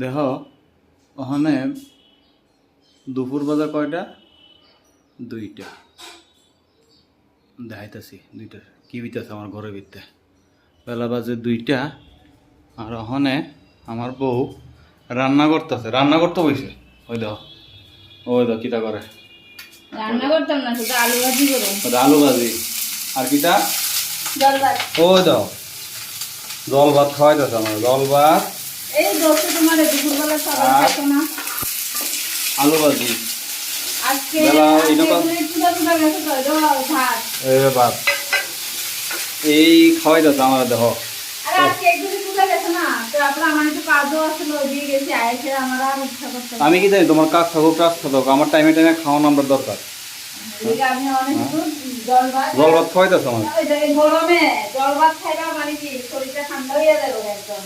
দেখ ওখানে দুপুর বাজার কয়টা 2টা দেখাইতেছি 2টা কি বিতেছে আমার ঘরের ভিতরে বেলা বাজে 2টা আর ওখানে আমার বউ রান্না করতে বইছে ওই দাও কিটা করে রান্না করতাম না শুধু আলু ভাজি করো আলু ভাজি আর কিটা জল ভাত ওই দাও জল ভাত খাওয়াইতেছে আমার জল ভাত এই দোস্ত তোমার দুপুরবেলা সবাই খাইতো না আলু ভাজি আজকে বেলা গেছে তো ভাত ভাত এই খাওয়াইতেছে আমার দেহ আরে আজকে একটু পূজা গেছে না তারপর আমার একটু কাজও আসলে ওইদিকে গেছি আইসে আমার আর ইচ্ছা করতে আমি কি জানি তোমার কাজ থাকুক আমার টাইমে টাইমে খাওয়ানো আমার দরকার আমি অনেক জল ভাত খাওয়াইতেছে আমার গরমে জল ভাত খাইবা মানে কি শরীরটা ঠান্ডা হয়ে যাবে একদম